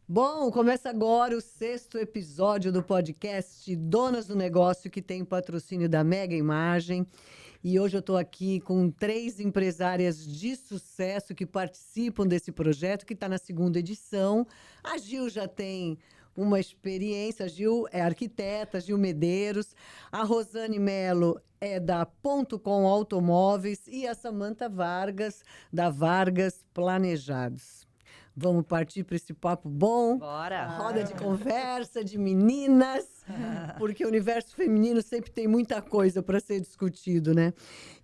Bom, começa agora o 6º episódio do podcast Donas do Negócio, que tem patrocínio da Mega Imagem. E hoje eu estou aqui com 3 empresárias de sucesso que participam desse projeto, que está na 2ª edição. A Gil já tem uma experiência, a Gil é arquiteta, Gil Medeiros. A Rosane Melo é da .com Automóveis e a Samantha Vargas, da Vargas Planejados. Vamos partir para esse papo bom? Bora! Roda de conversa, de meninas, porque o universo feminino sempre tem muita coisa para ser discutido, né?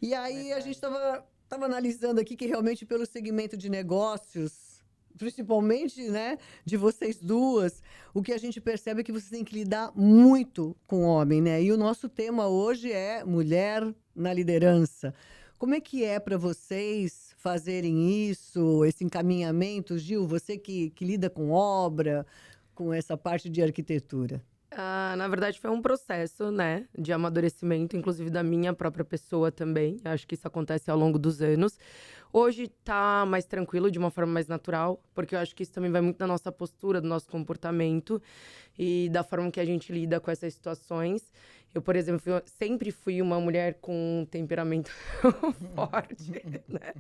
E aí a gente estava analisando aqui que realmente pelo segmento de negócios, principalmente, né, de vocês duas, o que a gente percebe é que vocês têm que lidar muito com o homem, né? E o nosso tema hoje é mulher na liderança. Como é que é para vocês fazerem isso, esse encaminhamento? Gil, você que lida com obra, com essa parte de arquitetura. Na verdade, foi um processo, né, de amadurecimento, inclusive da minha própria pessoa também. Acho que isso acontece ao longo dos anos. Hoje tá mais tranquilo, de uma forma mais natural, porque eu acho que isso também vai muito da nossa postura, do nosso comportamento e da forma que a gente lida com essas situações. Eu, por exemplo, sempre fui uma mulher com um temperamento forte, né?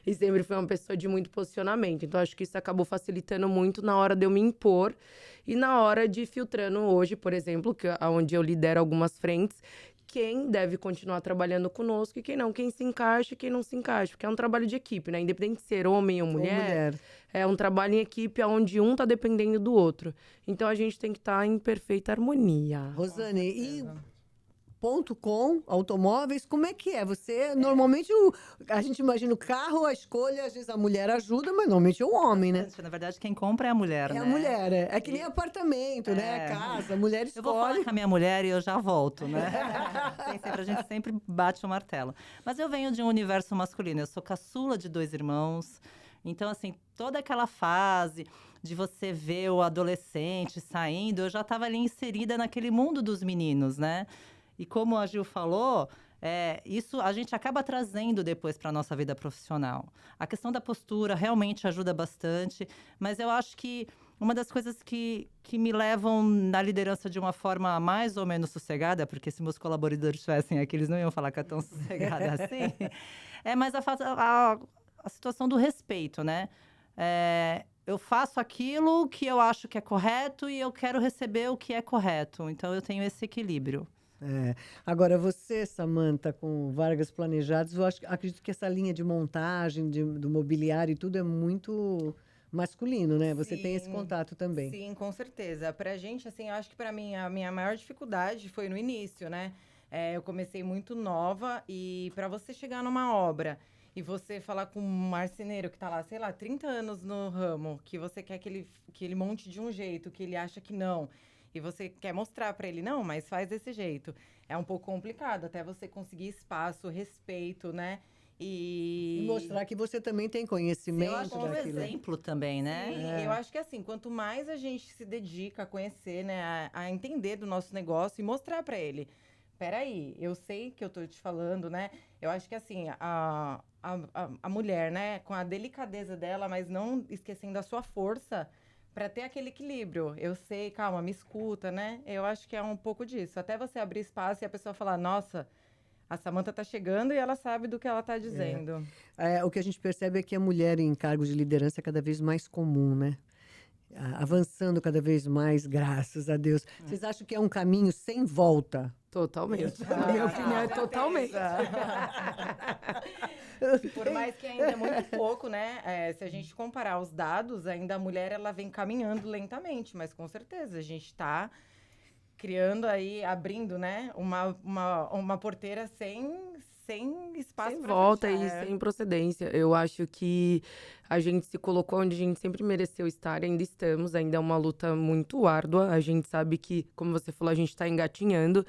E sempre fui uma pessoa de muito posicionamento. Então, acho que isso acabou facilitando muito na hora de eu me impor e na hora de ir filtrando hoje, por exemplo, onde eu lidero algumas frentes, quem deve continuar trabalhando conosco e quem não, quem se encaixa e quem não se encaixa. Porque é um trabalho de equipe, né? Independente de ser homem ou mulher. É um trabalho em equipe onde um tá dependendo do outro. Então, a gente tem que estar em perfeita harmonia. Rosane, e .com Automóveis, como é que é? Você, normalmente, a gente imagina o carro, a escolha, às vezes a mulher ajuda, mas normalmente é o homem, né? Na verdade, quem compra é a mulher, né? É a mulher, é que nem apartamento, né? Casa, a mulher escolhe. Eu vou falar com a minha mulher e eu já volto, né? A gente sempre bate o martelo. Mas eu venho de um universo masculino, eu sou caçula de 2 irmãos. Então, assim, toda aquela fase de você ver o adolescente saindo, eu já estava ali inserida naquele mundo dos meninos, né? E como a Gil falou, isso a gente acaba trazendo depois para a nossa vida profissional. A questão da postura realmente ajuda bastante, mas eu acho que uma das coisas que me levam na liderança de uma forma mais ou menos sossegada, porque se meus colaboradores estivessem aqui, eles não iam falar que é tão sossegada assim, é mais a situação do respeito, né? Eu faço aquilo que eu acho que é correto e eu quero receber o que é correto. Então, eu tenho esse equilíbrio. Agora, você, Samantha, com Vargas Planejados, acredito que essa linha de montagem, do mobiliário e tudo é muito masculino, né? Você tem esse contato também. Sim, com certeza. Pra gente, assim, eu acho que pra mim, a minha maior dificuldade foi no início, né? Eu comecei muito nova e pra você chegar numa obra e você falar com um marceneiro que tá lá, sei lá, 30 anos no ramo, que você quer que ele monte de um jeito, que ele acha que não, e você quer mostrar para ele, não, mas faz desse jeito. É um pouco complicado, até você conseguir espaço, respeito, né? E mostrar que você também tem conhecimento eu acho daquilo. Um exemplo também, né? Sim, eu acho que assim, quanto mais a gente se dedica a conhecer, né, a entender do nosso negócio e mostrar para ele, peraí, eu sei que eu tô te falando, né? Eu acho que assim, a mulher, né, com a delicadeza dela, mas não esquecendo a sua força, para ter aquele equilíbrio. Eu sei, calma, me escuta, né? Eu acho que é um pouco disso. Até você abrir espaço e a pessoa falar, nossa, a Samantha tá chegando e ela sabe do que ela tá dizendo. O que a gente percebe é que a mulher em cargos de liderança é cada vez mais comum, né? Avançando cada vez mais, graças a Deus. Vocês acham que é um caminho sem volta? Totalmente. Na minha opinião, é totalmente. Por mais que ainda é muito pouco, né? Se a gente comparar os dados, ainda a mulher ela vem caminhando lentamente, mas com certeza a gente está criando aí, abrindo, né? Uma porteira sem espaço sem pra volta fechar. E sem procedência. Eu acho que a gente se colocou onde a gente sempre mereceu estar, ainda estamos, ainda é uma luta muito árdua. A gente sabe que, como você falou, a gente está engatinhando.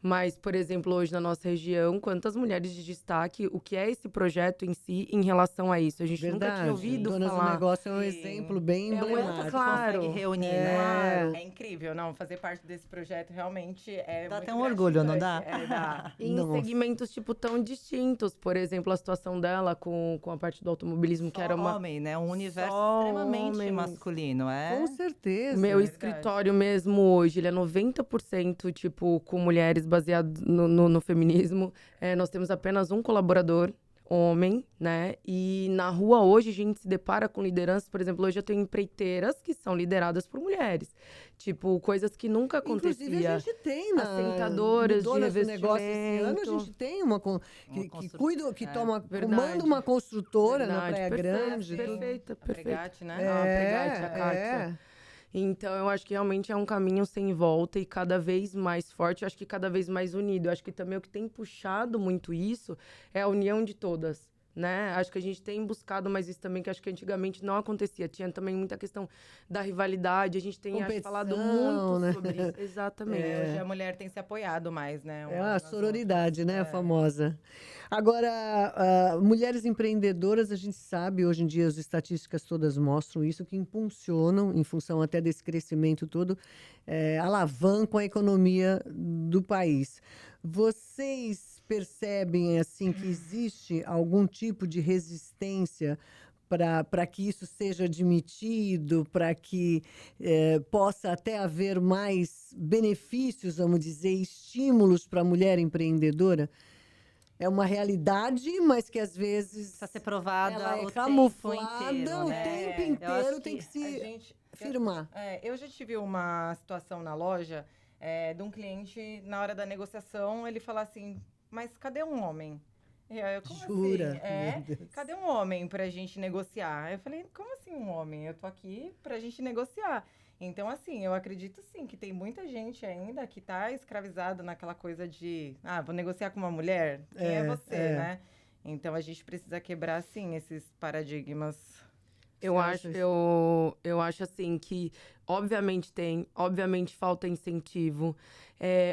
Mas, por exemplo, hoje na nossa região, quantas mulheres de destaque, o que é esse projeto em si em relação a isso? A gente nunca tinha ouvido Donas falar. do Negócio é um exemplo bem emblemático. Muito claro. Consegue reunir, né? É incrível, não, fazer parte desse projeto realmente é dá muito até um orgulho, não dá? dá. Em segmentos, tipo, tão são distintos. Por exemplo, a situação dela com a parte do automobilismo, que Só era uma... homem, né? Um universo Só extremamente homens. masculino, Com certeza. Meu verdade. escritório mesmo hoje, ele é 90%, tipo, com mulheres, baseado no feminismo. Nós temos apenas um colaborador, homem, né? E na rua hoje a gente se depara com lideranças, por exemplo, hoje eu tenho empreiteiras que são lideradas por mulheres. Tipo, coisas que nunca acontecia. Inclusive, a gente tem assentadoras no Donas de do Negócio esse ano, a revestimento. gente tem uma que cuida, que toma, verdade. comanda uma construtora na Verdade, Praia perfeito, Grande. Perfeita, A perfeita. Pregate, né? a Pregate, a Kátia. É. Então, eu acho que realmente é um caminho sem volta e cada vez mais forte, eu acho que cada vez mais unido. Eu acho que também o que tem puxado muito isso é a união de todas, né? Acho que a gente tem buscado mais isso também, que acho que antigamente não acontecia. Tinha também muita questão da rivalidade, a gente tem falado muito né? sobre isso. Exatamente. Hoje a mulher tem se apoiado mais, né? É uma a nas sororidade, outras. né? A famosa. Agora, mulheres empreendedoras, a gente sabe, hoje em dia as estatísticas todas mostram isso, que impulsionam, em função até desse crescimento todo, alavancam a economia do país. Vocês percebem, assim, que existe algum tipo de resistência para que isso seja admitido, para que possa até haver mais benefícios, vamos dizer, estímulos para a mulher empreendedora? É uma realidade, mas que às vezes Precisa ser provada ela é o camuflada tempo inteiro, o né? tempo Eu inteiro, acho tem que que se firmar. Eu já tive uma situação na loja de um cliente, na hora da negociação, ele falar assim, mas cadê um homem? E aí, como Jura? assim? Meu Deus. Cadê um homem pra gente negociar? Eu falei, como assim um homem? Eu tô aqui pra gente negociar. Então, assim, eu acredito sim que tem muita gente ainda que tá escravizada naquela coisa de, vou negociar com uma mulher? Quem é você, né? Então, a gente precisa quebrar, sim, esses paradigmas. Eu acho assim que, obviamente falta incentivo,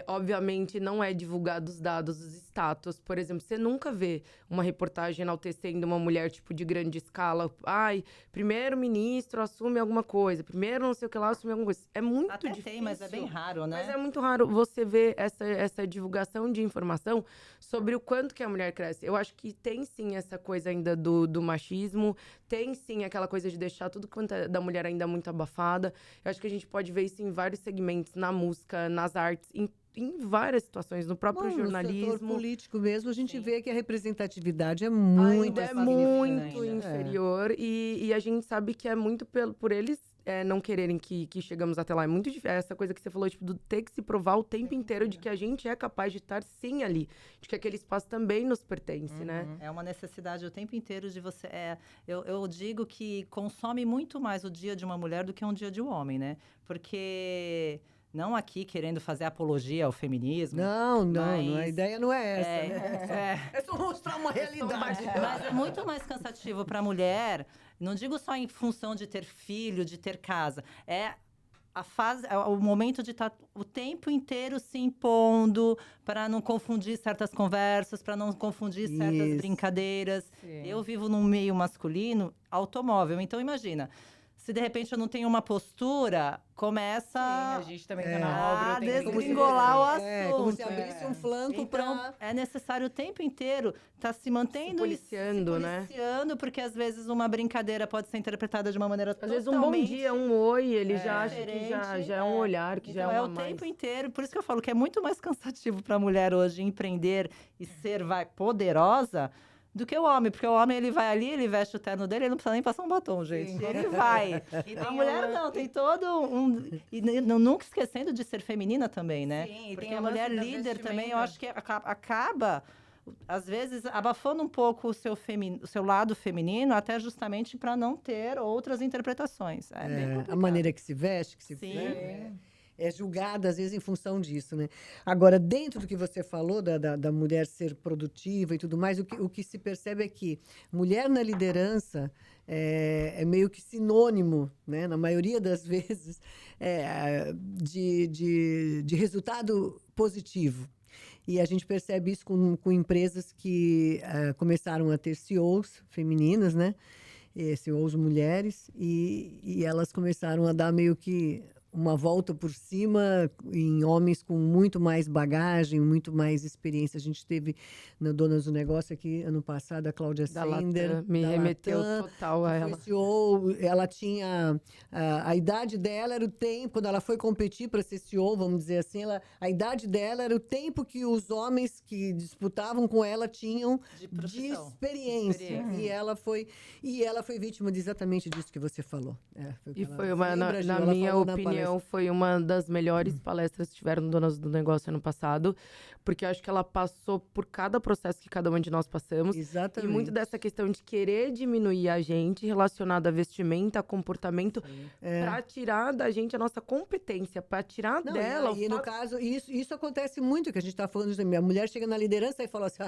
obviamente não é divulgado os dados, os status. Por exemplo, você nunca vê uma reportagem enaltecendo uma mulher, tipo, de grande escala. Ai, primeiro-ministro assume alguma coisa, primeiro não sei o que lá assume alguma coisa. É muito até difícil. tem, mas é bem raro, né? Mas é muito raro você ver essa divulgação de informação sobre o quanto que a mulher cresce. Eu acho que tem sim essa coisa ainda do machismo, tem sim aquela coisa de deixar tudo quanto é da mulher ainda muito abafada. Eu acho que a gente pode ver isso em vários segmentos, na música, nas artes, em várias situações, no próprio jornalismo. No setor político mesmo, a gente vê que a representatividade é muito Ainda é muito ainda. inferior. E a gente sabe que é muito por eles não quererem que chegamos até lá. É muito difícil. Essa coisa que você falou, tipo, do ter que se provar o tempo inteiro de que a gente é capaz de estar sim ali. De que aquele espaço também nos pertence, né? É uma necessidade o tempo inteiro de você... Eu digo que consome muito mais o dia de uma mulher do que um dia de um homem, né? Porque... Não aqui querendo fazer apologia ao feminismo. Não, mas a ideia não é essa, né? É só mostrar uma realidade. Mas é muito mais cansativo para a mulher, não digo só em função de ter filho, de ter casa. É o momento de estar o tempo inteiro se impondo para não confundir certas conversas, para não confundir certas brincadeiras. Sim. Eu vivo num meio masculino, automóvel. Então, imagina... Se de repente eu não tenho uma postura, começa a gente também tá na obra. a desgringolar o assunto. Como se abrisse um flanco então, é necessário o tempo inteiro estar se mantendo policiando, né? Porque às vezes uma brincadeira pode ser interpretada de uma maneira Às vezes um bom dia, um oi, ele já acha que diferente, já é um olhar, que então, já é uma o tempo inteiro. Por isso que eu falo que é muito mais cansativo para a mulher hoje empreender e ser poderosa do que o homem, porque o homem, ele vai ali, ele veste o terno dele, ele não precisa nem passar um batom, gente. Sim. Ele vai. E A tem mulher não, tem todo um... E nunca esquecendo de ser feminina também, né? Sim, e porque tem a o lance mulher da líder também, vestimenta. eu acho que acaba, às vezes, abafando um pouco o seu lado feminino, até justamente para não ter outras interpretações. É bem complicado. A maneira que se veste, que se Sim. é julgada, às vezes, em função disso, né? Agora, dentro do que você falou, da mulher ser produtiva e tudo mais, o que se percebe é que mulher na liderança é meio que sinônimo, né? Na maioria das vezes, de resultado positivo. E a gente percebe isso com empresas que começaram a ter CEOs femininas, né? CEOs mulheres, e elas começaram a dar meio que uma volta por cima em homens com muito mais bagagem, muito mais experiência. A gente teve na Donas do Negócio aqui, ano passado, a Cláudia Da Sender. Latam, me da remeteu Latam, total a que ela. foi CEO. Ela tinha... A idade dela era o tempo, quando ela foi competir para ser CEO, vamos dizer assim, a idade dela era o tempo que os homens que disputavam com ela tinham De de profissão. experiência. E ela foi vítima de exatamente disso que você falou. Foi o que E ela- foi você uma, lembra, Gil? na Ela minha falou na opinião, foi uma das melhores palestras que tiveram no Donas do Negócio ano passado, porque eu acho que ela passou por cada processo que cada uma de nós passamos. Exatamente. E muito dessa questão de querer diminuir a gente relacionada a vestimenta, a comportamento, pra tirar da gente a nossa competência, pra tirar Não, dela o e no fato- caso, isso acontece muito, que a gente está falando de a mulher chega na liderança e fala assim,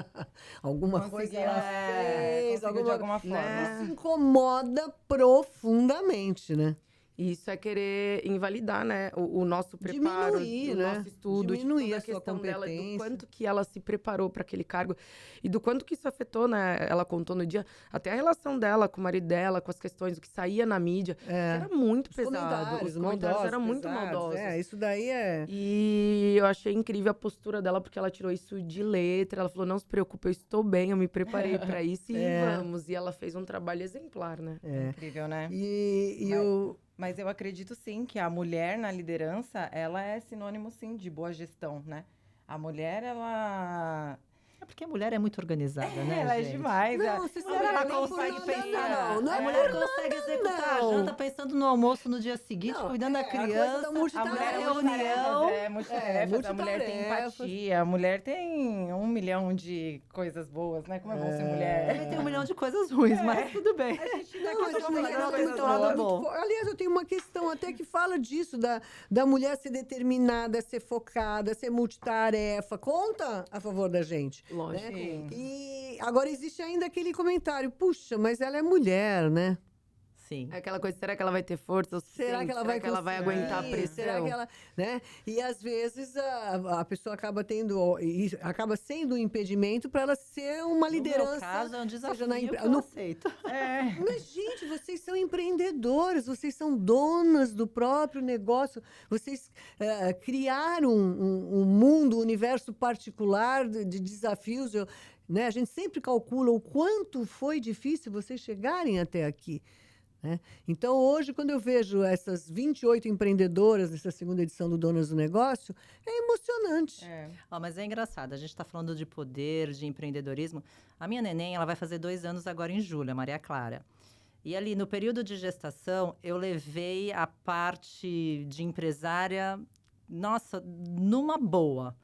alguma coisa Conseguiu, ela fez, conseguiu de alguma forma. Isso incomoda profundamente, né? Isso é querer invalidar, né, o nosso preparo, Diminuir, o né? nosso estudo, Diminuir toda a sua questão dela, do competência. quanto que ela se preparou para aquele cargo e do quanto que isso afetou, né? Ela contou no dia até a relação dela com o marido dela, com as questões do que saía na mídia, que era muito Os pesado. comentários, Os comentários maldosos, eram muito pesados, maldosos. isso daí é... E eu achei incrível a postura dela, porque ela tirou isso de letra. Ela falou, não se preocupe, eu estou bem, eu me preparei para isso e vamos. E ela fez um trabalho exemplar, né? Incrível, né? E Mas- o... Mas eu acredito sim que a mulher na liderança, ela é sinônimo sim de boa gestão, né? A mulher, ela... É porque a mulher é muito organizada, né, ela é gente? demais. Não, ela- você a sabe, mulher, ela nem por consegue nada, pensar. não é A mulher consegue executar não. a janta pensando no almoço no dia seguinte, Não, cuidando da a coisa criança. da A multitarefa. mulher é reunião. multitarefas, a mulher tem multitarefas. empatia, a mulher tem 1 milhão de coisas boas, né? Como é bom ser mulher. Também tem 1 milhão de coisas ruins, mas tudo bem. Não, mas só eu falando tenho- das eu coisas tenho um lado boas. muito forte. Aliás, eu tenho uma questão até que fala disso, da mulher ser determinada, ser focada, ser multitarefa. Conta a favor da gente. Lógico. Né? Sim. E agora existe ainda aquele comentário, puxa, mas ela é mulher, né? Sim. É aquela coisa, será que ela vai ter força? Será que ela vai conseguir? aguentar a pressão? Será que ela, né? E às vezes a pessoa acaba acaba sendo um impedimento para ela ser uma liderança. No meu caso, é um desafio seja na que empre- eu no- aceito. Mas, gente, vocês são empreendedores, vocês são donas do próprio negócio, vocês criaram um mundo, um universo particular de desafios. Né? A gente sempre calcula o quanto foi difícil vocês chegarem até aqui. Né? Então, hoje, quando eu vejo essas 28 empreendedoras nessa segunda edição do Donas do Negócio, é emocionante. Ó, mas é engraçado, a gente está falando de poder, de empreendedorismo. A minha neném, ela vai fazer 2 anos agora em julho, a Maria Clara. E ali, no período de gestação, eu levei a parte de empresária, nossa, numa boa.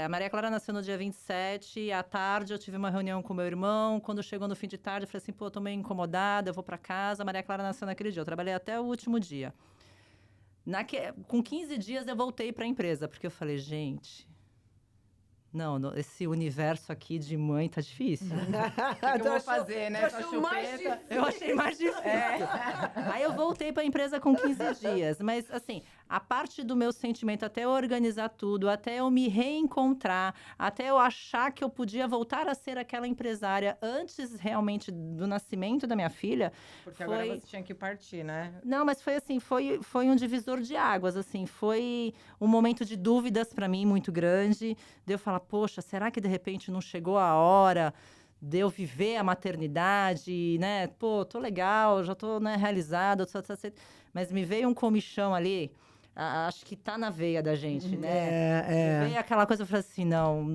A Maria Clara nasceu no dia 27, à tarde eu tive uma reunião com meu irmão. Quando chegou no fim de tarde, eu falei assim, pô, eu tô meio incomodada, eu vou para casa. A Maria Clara nasceu naquele dia, eu trabalhei até o último dia. Com 15 dias eu voltei para a empresa, porque eu falei, gente... Não, esse universo aqui de mãe tá difícil. O que eu vou fazer, né? Essa chupeta. Eu achei mais difícil. Aí eu voltei para a empresa com 15 dias. Mas, assim, a parte do meu sentimento, até eu organizar tudo, até eu me reencontrar, até eu achar que eu podia voltar a ser aquela empresária antes, realmente, do nascimento da minha filha... Porque agora você tinha que partir, né? Não, mas foi assim, foi um divisor de águas, assim. Foi um momento de dúvidas para mim muito grande. De eu falar, poxa, será que de repente não chegou a hora de eu viver a maternidade, né? Pô, tô legal, já tô, né, realizada, mas me veio um comichão ali, acho que tá na veia da gente, né? Me veio aquela coisa, eu falei assim, não,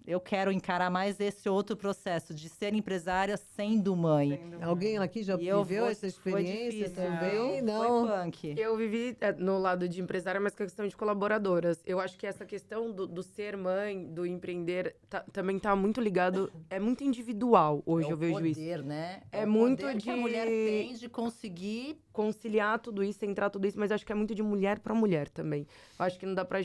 eu quero encarar mais esse outro processo de ser empresária sendo mãe. Alguém aqui já viveu essa experiência também? Não. Foi punk. Eu vivi no lado de empresária, mas com a questão de colaboradoras. Eu acho que essa questão do ser mãe, do empreender, também tá muito ligado... É muito individual hoje, eu vejo isso. É o poder, né? É o muito poder que a de- mulher tem de conseguir... Conciliar tudo isso, centrar tudo isso, mas acho que é muito de mulher para mulher também. Eu acho que não dá para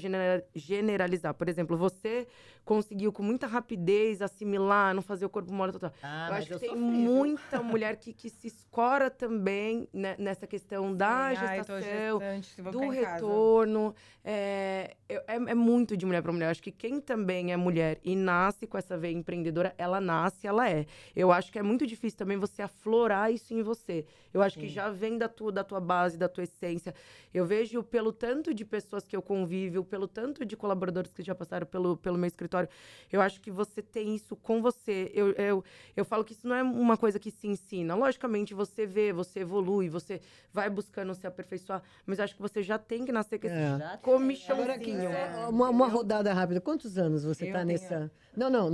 generalizar. Por exemplo, você, conseguiu com muita rapidez assimilar, não fazer o corpo mole total. Ah, Eu mas acho que eu tem sofri, viu? muita mulher que se escora também, né, nessa questão da Ai, tô gestação, gestante, vou do ficar em casa. retorno. É muito de mulher para mulher. Eu acho que quem também é mulher e nasce com essa veia empreendedora, ela nasce, ela é. Eu acho que é muito difícil também você aflorar isso em você. Eu acho que já vem da tua base, da tua essência. Eu vejo pelo tanto de pessoas que eu convivo, pelo tanto de colaboradores que já passaram pelo meu escritório, eu acho que você tem isso com você. Eu falo que isso não é uma coisa que se ensina. Logicamente, você vê, você evolui, você vai buscando se aperfeiçoar, mas eu acho que você já tem que nascer com esse Já comichãozinho. Agora aqui, É. uma rodada rápida. Quantos anos você Eu está tenho- nessa... Não,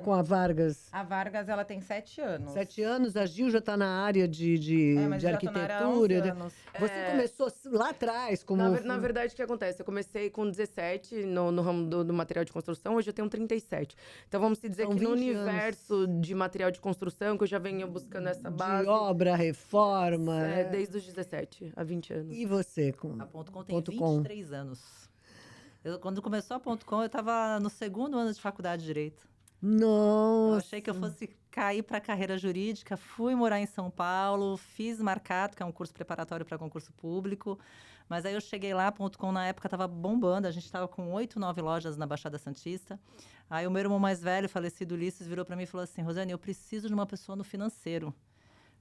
com a Vargas. A Vargas, ela tem 7 anos. 7 anos, a Gil já está na área de Mas eu já tô na área há 11 arquitetura. anos. Você começou lá atrás, como... Na verdade, o que acontece? Eu comecei com 17 no ramo do material de construção, hoje eu tenho 37. Então, vamos se dizer São que no 20 universo de material de construção, que eu já venho buscando essa base... de obra, reforma. desde os 17 a 20 anos. E você? A .com tem 23 anos. Quando começou a .com, eu estava no 2º ano de faculdade de Direito. Eu Nossa. achei que eu fosse cair para a carreira jurídica, fui morar em São Paulo, fiz Marcato, que é um curso preparatório para concurso público. Mas aí eu cheguei lá, a .com na época estava bombando, a gente estava com 8, 9 lojas na Baixada Santista. Aí o meu irmão mais velho, falecido Ulisses, virou para mim e falou assim: Rosane, eu preciso de uma pessoa no financeiro.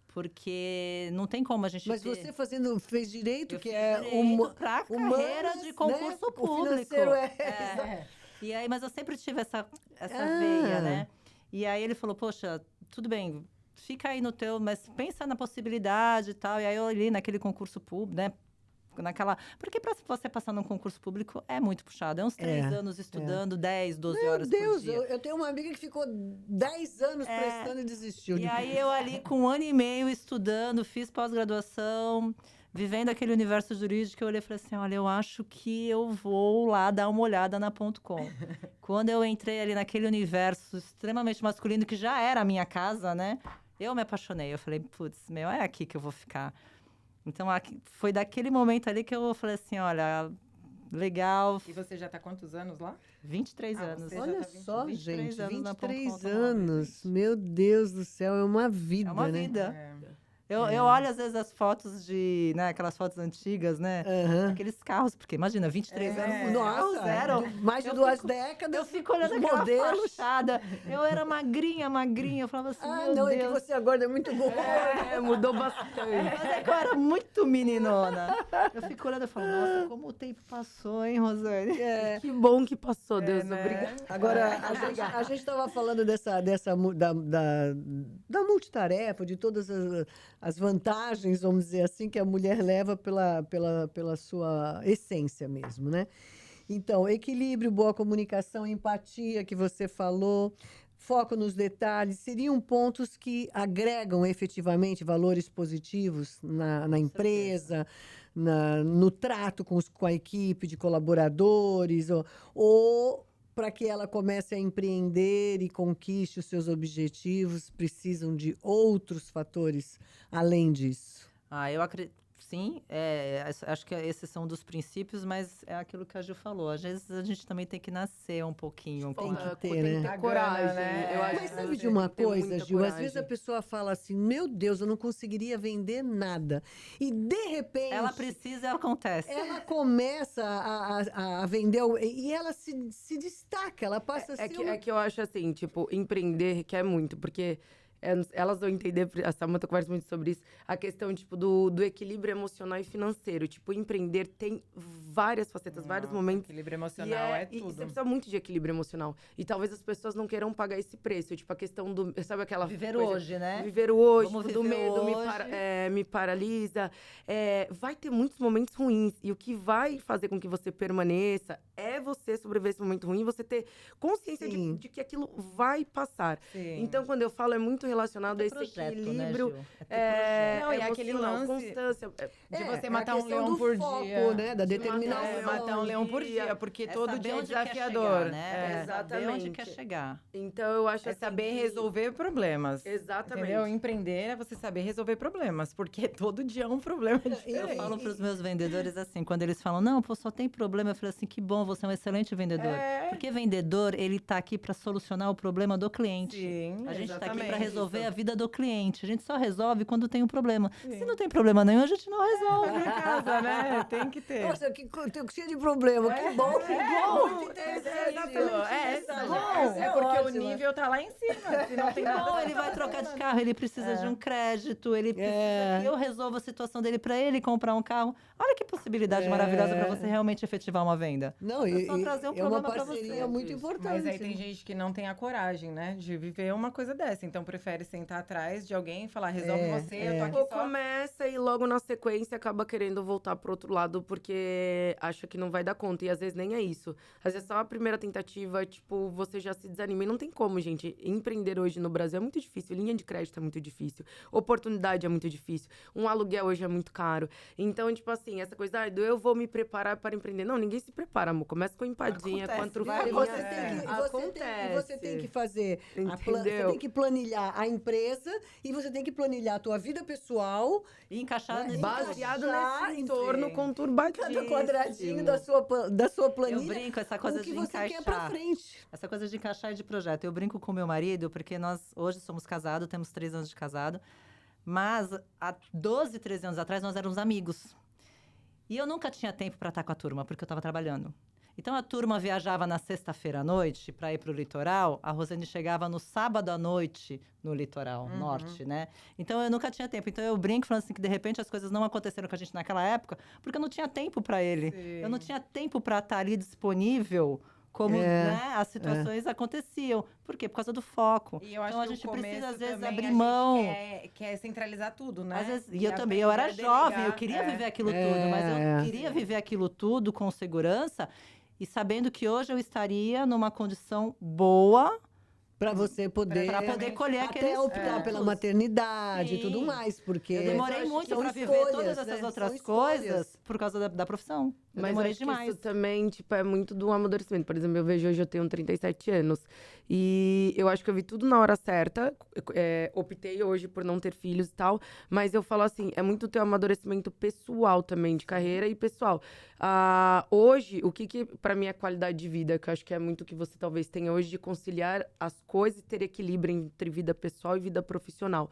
Porque não tem como a gente Mas ter... você fez direito, Eu que fiz é direito pra humanas, carreira de concurso né? O público. financeiro E aí, mas eu sempre tive essa Ah. veia, né? E aí ele falou, poxa, tudo bem, fica aí no teu, mas pensa na possibilidade e tal. E aí eu li naquele concurso público, né? Porque para você passar num concurso público é muito puxado. É uns 3 anos estudando, 10, 12 Meu horas Deus, por dia. eu tenho uma amiga que ficou 10 anos prestando e desistiu. E aí eu ali com 1 ano e meio estudando, fiz pós-graduação, vivendo aquele universo jurídico, eu olhei e falei assim, olha, eu acho que eu vou lá dar uma olhada na .com. Quando eu entrei ali naquele universo extremamente masculino, que já era a minha casa, né? Eu me apaixonei. Eu falei, putz, é aqui que eu vou ficar. Então, foi daquele momento ali que eu falei assim, olha, legal. E você já tá quantos anos lá? 23 anos. você já Olha tá só, 23 gente, anos na 23 .com anos. Meu Deus do céu, é uma vida, É uma né? vida. Eu olho, às vezes, as fotos né, aquelas fotos antigas, né? Aham. Aqueles carros, porque imagina, 23 anos, Nossa, carros mais de Eu 2 fico- décadas. Eu fico olhando os aquela modelos. fachada. Eu era magrinha. Eu falava assim, Ah, meu não, é que Deus. você agora é muito gorda. Mudou bastante. Mas é que eu era muito meninona. Eu fico olhando e falo, nossa, como o tempo passou, hein, Rosane? Que bom que passou, Deus, né? obrigada. Agora, a gente estava falando da multitarefa, de todas as vantagens, vamos dizer assim, que a mulher leva pela sua essência mesmo, né? Então, equilíbrio, boa comunicação, empatia, que você falou, foco nos detalhes, seriam pontos que agregam efetivamente valores positivos na empresa, no trato com a equipe de colaboradores, ou para que ela comece a empreender e conquiste os seus objetivos, precisam de outros fatores além disso. Eu acredito. Sim, acho que esses são dos princípios, mas é aquilo que a Gil falou. Às vezes a gente também tem que nascer um pouquinho. Tem que ter, Tem né? que A ter coragem, gana, né? Eu acho Mas que sabe você de uma tem que ter coisa, muita Gil? Às coragem. vezes a pessoa fala assim, meu Deus, eu não conseguiria vender nada. E, de repente, Ela precisa e acontece. ela começa a vender e ela se destaca, ela passa a ser É que eu acho assim, tipo, empreender requer muito, porque elas vão entender, a Samantha conversa muito sobre isso, a questão, tipo, do equilíbrio emocional e financeiro. Tipo, empreender tem várias facetas, vários momentos. Equilíbrio emocional é E tudo. você precisa muito de equilíbrio emocional. E talvez as pessoas não queiram pagar esse preço. Tipo, a questão do... Sabe aquela Viver coisa, hoje, né? Viver o hoje, Vamos tipo, do viver medo hoje. me paralisa. Vai ter muitos momentos ruins. E o que vai fazer com que você permaneça é você sobreviver esse momento ruim, você ter consciência Sim. de que aquilo vai passar. Sim. Então, quando eu falo, é muito relacionado a esse projeto, equilíbrio. né, Gil? É Não, e aquele emocional, lance constância. de você a matar um questão leão do por foco, dia. né? Da determinação. Matar um leão por dia, porque todo saber dia é onde quer desafiador. chegar, né? É. Saber onde Exatamente. quer chegar. Então, eu acho É assim saber que- resolver problemas. Exatamente. Entendeu? Empreender é você saber resolver problemas, porque todo dia é um problema diferente. Eu falo para os meus vendedores assim, quando eles falam, não, pô, só tem problema, eu falo assim, que bom, você é um excelente vendedor. É. Porque vendedor, ele tá aqui para solucionar o problema do cliente. Sim, A gente tá aqui exatamente. para resolver a vida do cliente. A gente só resolve quando tem um problema. Sim. Se não tem problema nenhum, a gente não resolve. Vai pra casa, né? Tem que ter. Nossa, que cheio de problema. Que bom, que bom. Muito interessante. É porque o nível tá lá em cima. Se não tem nada. Não, ele vai trocar de carro, ele precisa de um crédito, ele precisa que eu resolva a situação dele para ele comprar um carro. Olha que possibilidade maravilhosa para você realmente efetivar uma venda. Não, É só trazer um é uma problema pra parceria você. muito importante. Mas aí tem gente que não tem a coragem, né? De viver uma coisa dessa. Então prefere sentar atrás de alguém e falar, resolve você, eu tô aqui Ou só. começa e logo na sequência acaba querendo voltar pro outro lado porque acha que não vai dar conta. E às vezes nem é isso. Às vezes só a primeira tentativa, tipo, você já se desanima. E não tem como, gente. Empreender hoje no Brasil é muito difícil. Linha de crédito é muito difícil. Oportunidade é muito difícil. Um aluguel hoje é muito caro. Então, tipo assim, essa coisa, eu vou me preparar para empreender. Não, ninguém se prepara, amor. Começa com empadinha, com a trufarinha. Você tem que fazer você Entendeu? tem que planilhar a empresa e você tem que planilhar a tua vida pessoal, E encaixar nesse Baseado encaixar nesse em entorno conturbadíssimo. cada quadradinho da sua planilha. Eu brinco essa com coisa o que de você encaixar. quer pra frente. Essa coisa de encaixar e de projeto. Eu brinco com meu marido, porque nós hoje somos casados, temos 3 anos de casado. Mas há 12, 13 anos atrás, nós éramos amigos. E eu nunca tinha tempo para estar com a turma, porque eu estava trabalhando. Então, a turma viajava na sexta-feira à noite para ir para o litoral. A Rosane chegava no sábado à noite no litoral norte, né? Então, eu nunca tinha tempo. Então, eu brinco falando assim que, de repente, as coisas não aconteceram com a gente naquela época, porque eu não tinha tempo para ele. Sim. Eu não tinha tempo para estar ali disponível como né, as situações aconteciam. Por quê? Por causa do foco. E eu acho então, a que gente o começo precisa, às vezes, também, abrir a gente mão. Quer centralizar tudo, né? Às vezes, e eu também, eu era aprender a jovem, delegar, eu queria viver aquilo tudo, mas eu queria viver aquilo tudo com segurança e sabendo que hoje eu estaria numa condição boa Para você poder... para poder colher até aqueles optar pela frutos. maternidade e Sim. tudo mais, porque... Eu demorei são muito para viver escolhas, todas essas né? outras São escolhas. coisas por causa da profissão. Eu Mas demorei acho que demais. isso também, tipo, é muito do amadurecimento. Por exemplo, eu vejo hoje, eu tenho 37 anos. E eu acho que eu vi tudo na hora certa. Optei hoje por não ter filhos e tal. Mas eu falo assim, é muito teu amadurecimento pessoal também, de carreira e pessoal. Hoje, o que pra mim é qualidade de vida, que eu acho que é muito o que você talvez tenha hoje, de conciliar as coisas e ter equilíbrio entre vida pessoal e vida profissional.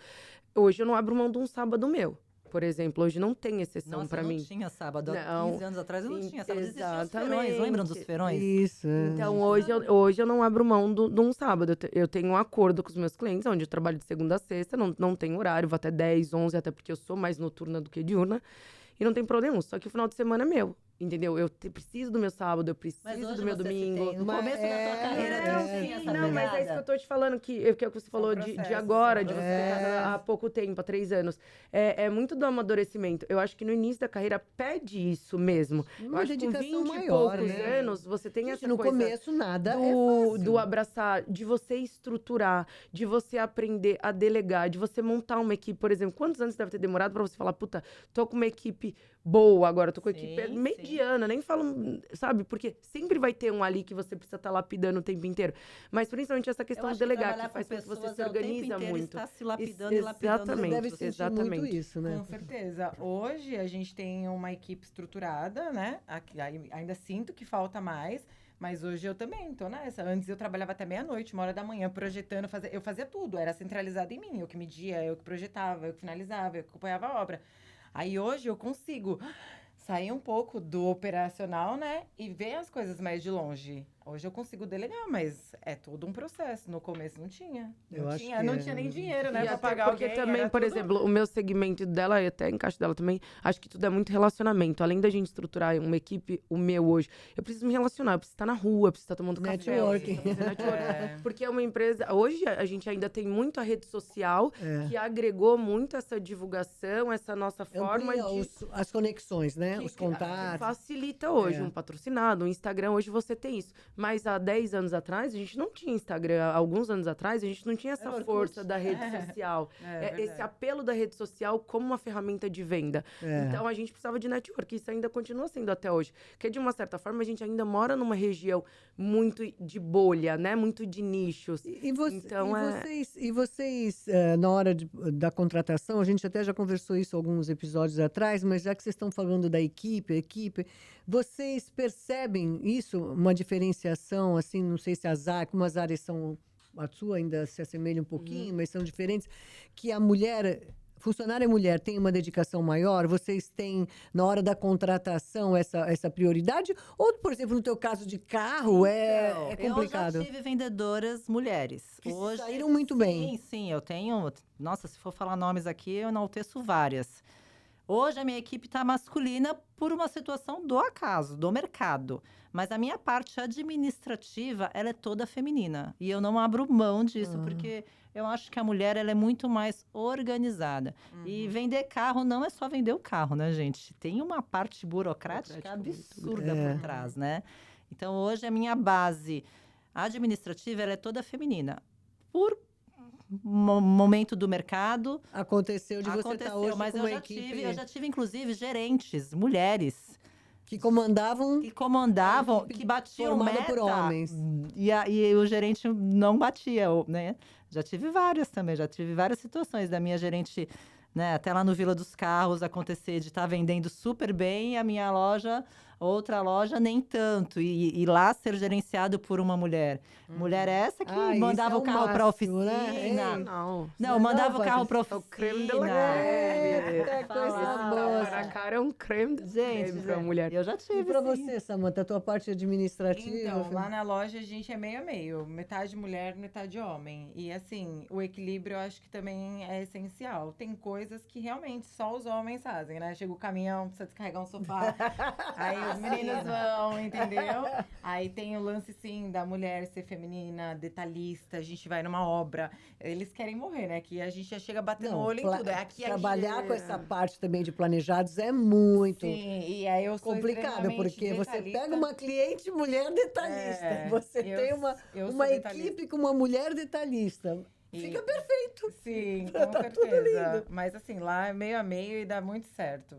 Hoje eu não abro mão de um sábado meu. Por exemplo, hoje não tem exceção Nossa, pra eu não mim. tinha sábado. Há Não. 15 anos atrás eu não tinha sábado. Existiam os Exatamente. feirões, lembram dos feirões? Isso. Então, hoje eu não abro mão de um sábado. Eu tenho um acordo com os meus clientes, onde eu trabalho de segunda a sexta, não tenho horário, vou até 10, 11, até porque eu sou mais noturna do que diurna. E não tem problema nenhum, só que o final de semana é meu. Entendeu? Eu preciso do meu sábado, eu Mas preciso hoje do meu você domingo. tem, no começo da tua carreira, Não, tu tinha sim, essa não, mas é isso que eu tô te falando, que é o que você falou de processos, agora, são de você estar há pouco tempo, há 3 anos. É muito do amadurecimento. Eu acho que no início da carreira pede isso mesmo. Eu Uma acho que com dedicação 20 e maior, poucos né? anos, você tem Gente, essa no coisa começo nada é fácil. do abraçar, de você estruturar, de você aprender a delegar, de você montar uma equipe, por exemplo. Quantos anos deve ter demorado pra você falar, puta, tô com uma equipe boa agora, tô com uma equipe Sim, mediana, nem falo, sabe? Porque sempre vai ter um ali que você precisa estar lapidando o tempo inteiro. Mas principalmente essa Eu questão acho de delegar, trabalhar que faz com que você pessoas se é o tempo organiza inteiro muito. Está se lapidando Isso, e lapidando. Você exatamente. deve sentir exatamente. muito isso, né? Com certeza. Hoje a gente tem uma equipe estruturada, né? Ainda sinto que falta mais, mas hoje eu também tô nessa. Antes eu trabalhava até meia-noite, 1h da manhã, projetando, eu fazia tudo, era centralizado em mim. Eu que media, eu que projetava, eu que finalizava, eu que acompanhava a obra. Aí hoje eu consigo sair um pouco do operacional, né? E ver as coisas mais de longe. Hoje eu consigo delegar, mas é todo um processo. No começo não tinha. Eu Não acho tinha, que não é. tinha nem dinheiro, né? E Pra até pagar porque alguém. também, era por tudo- exemplo, o meu segmento dela, e até encaixe dela também, acho que tudo é muito relacionamento. Além da gente estruturar uma equipe, o meu hoje, eu preciso me relacionar, eu preciso estar na rua, eu preciso estar tomando café. Networking. eu preciso fazer networking. É. Porque é uma empresa... Hoje a gente ainda tem muito a rede social, que agregou muito essa divulgação, essa nossa forma Amplia de... as conexões, né? Os que contatos. facilita hoje É. um patrocinado, um Instagram, hoje você tem isso. Mas há 10 anos atrás, a gente não tinha Instagram. Há alguns anos atrás, a gente não tinha essa Era Orkut. força da rede social. verdade. Esse apelo da rede social como uma ferramenta de venda. Então, a gente precisava de network. Isso ainda continua sendo até hoje. Porque, de uma certa forma, a gente ainda mora numa região muito de bolha, né? Muito de nichos. Então, vocês, na hora da contratação, a gente até já conversou isso alguns episódios atrás, mas já que vocês estão falando da equipe, vocês percebem isso, uma diferenciação, assim, não sei se como as áreas são, a sua ainda se assemelha um pouquinho, mas são diferentes, que a funcionária mulher tem uma dedicação maior? Vocês têm, na hora da contratação, essa prioridade? Ou, por exemplo, no teu caso de carro, é complicado? Eu já tive vendedoras mulheres. Que saíram muito bem. Sim, eu tenho... Nossa, se for falar nomes aqui, eu enalteço várias. Hoje, a minha equipe está masculina por uma situação do acaso, do mercado. Mas a minha parte administrativa, ela é toda feminina. E eu não abro mão disso, porque eu acho que a mulher ela é muito mais organizada. E vender carro não é só vender o carro, né, gente? Tem uma parte burocrática absurda por trás, né? Então, hoje, a minha base administrativa, ela é toda feminina. Por momento do mercado. Aconteceu de você estar hoje mas com uma equipe... eu já tive, inclusive, gerentes, mulheres. Que comandavam... Que batiam meta. por homens. E o gerente não batia, né? Já tive várias também, já tive várias situações da minha gerente, né? Até lá no Vila dos Carros acontecer de estar vendendo super bem e a minha loja, outra loja, nem tanto. E lá ser gerenciado por uma mulher. Mulher essa que mandava o carro para a oficina. Né? Não, mandava o carro para a oficina. O creme de la creme. Coisa boa. Na cara é um creme de Gente, para mulher. Eu já tive. E para você, Samanta, a tua parte administrativa? Então, lá na loja a gente é meio a meio. Metade mulher, metade homem. E assim, o equilíbrio eu acho que também é essencial. Tem coisas que realmente só os homens fazem, né? Chega o caminhão, precisa descarregar um sofá. Aí os meninos vão, entendeu? Aí tem o lance, sim, da mulher ser feminina, detalhista. A gente vai numa obra. Eles querem morrer, né? Que a gente já chega batendo o olho em tudo. Aqui trabalhar com essa parte também de planejados é muito e aí eu sou complicado, porque você pega uma cliente mulher detalhista. Você tem uma equipe com uma mulher detalhista. Fica perfeito. Sim, com certeza. Tudo lindo. Mas assim, lá é meio a meio e dá muito certo.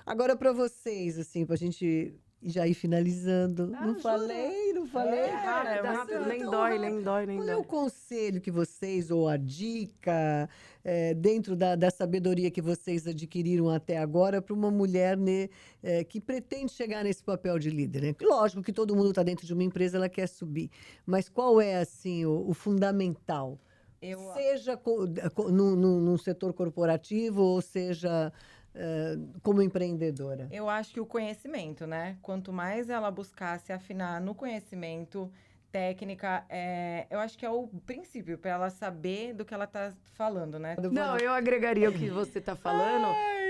Agora, para vocês, assim, pra gente já ir finalizando. Não falei. Cara, nem dói. Qual é o conselho que vocês, ou a dica, dentro da sabedoria que vocês adquiriram até agora, para uma mulher, né, que pretende chegar nesse papel de líder? Né? Lógico que todo mundo está dentro de uma empresa, ela quer subir. Mas qual é, assim, o fundamental? Seja num setor corporativo, ou seja... como empreendedora? Eu acho que o conhecimento, né? Quanto mais ela buscar se afinar no conhecimento, técnica, eu acho que é o princípio para ela saber do que ela tá falando, né? Não, eu agregaria o que você tá falando,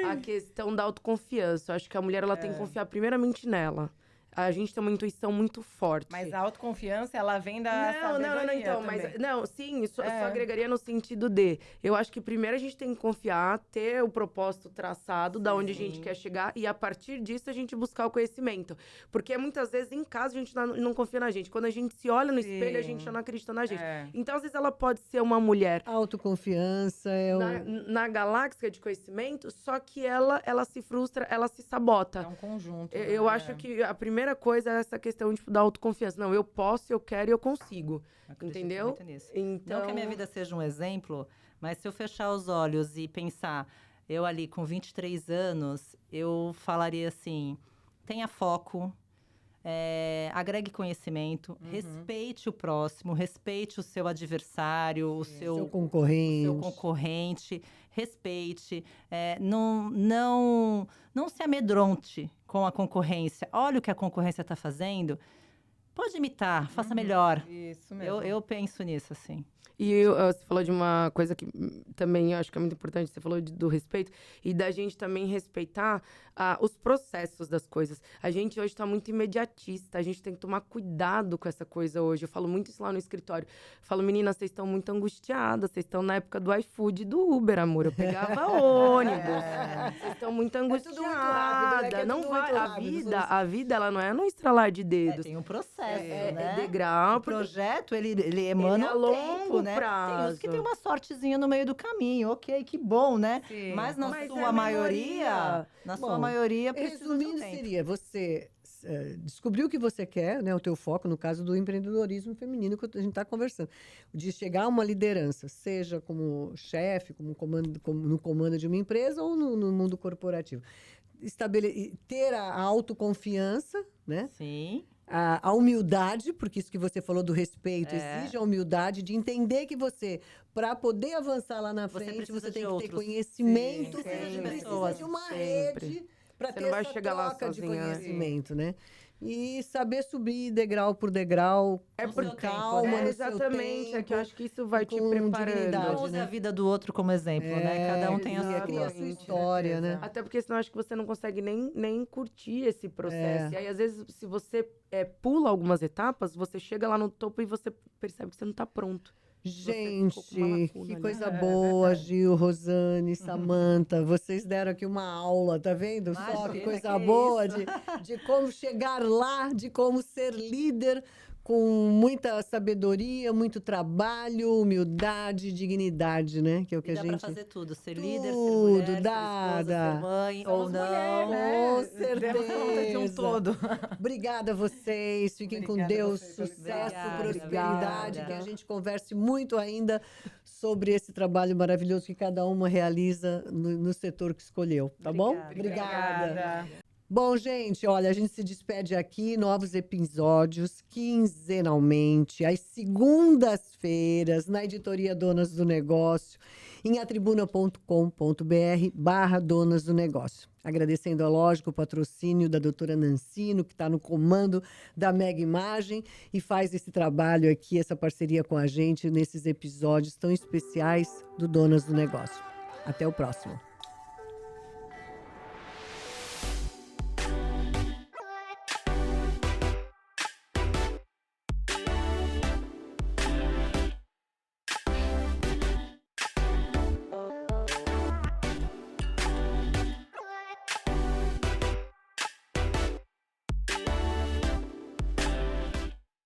a questão da autoconfiança. Eu acho que a mulher ela tem que confiar primeiramente nela. A gente tem uma intuição muito forte. Mas a autoconfiança, ela vem da sabedoria então, também. Sim, isso só agregaria no sentido de... Eu acho que primeiro a gente tem que confiar, ter o propósito traçado, da onde a gente quer chegar, e a partir disso a gente buscar o conhecimento. Porque muitas vezes em casa a gente não confia na gente. Quando a gente se olha no espelho, a gente já não acredita na gente. Então, às vezes, ela pode ser uma mulher... Autoconfiança na galáxia de conhecimento, só que ela se frustra, ela se sabota. É um conjunto. Eu acho que a primeira coisa é essa questão da autoconfiança. Não, eu posso, eu quero e eu consigo. Entendeu? Muito nisso. Então... Não que a minha vida seja um exemplo, mas se eu fechar os olhos e pensar, eu ali com 23 anos, eu falaria assim, tenha foco, agregue conhecimento, respeite o próximo, respeite o seu adversário, o seu concorrente, respeite, não se amedronte com a concorrência. Olha o que a concorrência está fazendo, pode imitar, faça melhor. Isso mesmo. Eu penso nisso, assim. E você falou de uma coisa que também eu acho que é muito importante, você falou do respeito, e da gente também respeitar os processos das coisas. A gente hoje está muito imediatista, a gente tem que tomar cuidado com essa coisa hoje. Eu falo muito isso lá no escritório. Eu falo, meninas, vocês estão muito angustiadas, vocês estão na época do iFood e do Uber, amor. Eu pegava ônibus. Vocês estão muito angustiadas. Rápido, né? Não vai, a vida, ela não é num estralar de dedos. Tem um processo. né? degrau. O projeto, ele emana a um longo tempo, né? prazo. Tem uns que tem uma sortezinha no meio do caminho, ok, que bom, né? Sim. Mas na Mas é sua a maioria, Bom, precisa resumindo, de um tempo. seria você descobrir o que você quer, né? O teu foco, no caso do empreendedorismo feminino que a gente está conversando. De chegar a uma liderança, seja como chefe, no comando de uma empresa ou no mundo corporativo. Ter a autoconfiança, né? Sim. A humildade, porque isso que você falou do respeito, É. exige a humildade de entender que você, para poder avançar lá na Você frente, precisa você de tem que ter outros. conhecimento, Sim, você sempre. precisa de uma Sempre. rede para Você ter não vai essa chegar lá troca de sozinha, né? conhecimento, né? E saber subir degrau por degrau, No com seu calma, tempo, né? no seu Exatamente, é que eu tempo. acho que isso vai te com preparando. dignidade, Não use né? a vida do outro como exemplo, né? Cada um tem a cria a sua Exatamente. história, né? Até porque senão acho que você não consegue nem curtir esse processo. E aí, às vezes, se você pula algumas etapas, você chega lá no topo e você percebe que você não tá pronto. Gente, ficou com uma lacuna que ali. coisa boa, verdade. Gil, Rosane, Samanta. Vocês deram aqui uma aula, tá vendo? Só que Imagina, coisa que boa isso. de como chegar lá, de como ser líder com muita sabedoria, muito trabalho, humildade, dignidade, né? Que é o que E a dá pra gente... fazer tudo. Ser líder, ser Tudo, mulher, ser dá. esposa, ser mãe ou Somos não. mulher, né? Com Demos conta de um certeza. todo. Obrigada a vocês, fiquem com Obrigada a Deus, você pelo sucesso, espaço. prosperidade, Obrigada. que a gente converse muito ainda sobre esse trabalho maravilhoso que cada uma realiza no setor que escolheu, tá bom? Obrigada. Bom, gente, olha, a gente se despede aqui, novos episódios quinzenalmente, às segundas-feiras, na editoria Donas do Negócio, em atribuna.com.br/Donas do Negócio. Agradecendo, é lógico, o patrocínio da doutora Nancino, que está no comando da Mega Imagem e faz esse trabalho aqui, essa parceria com a gente nesses episódios tão especiais do Donas do Negócio. Até o próximo.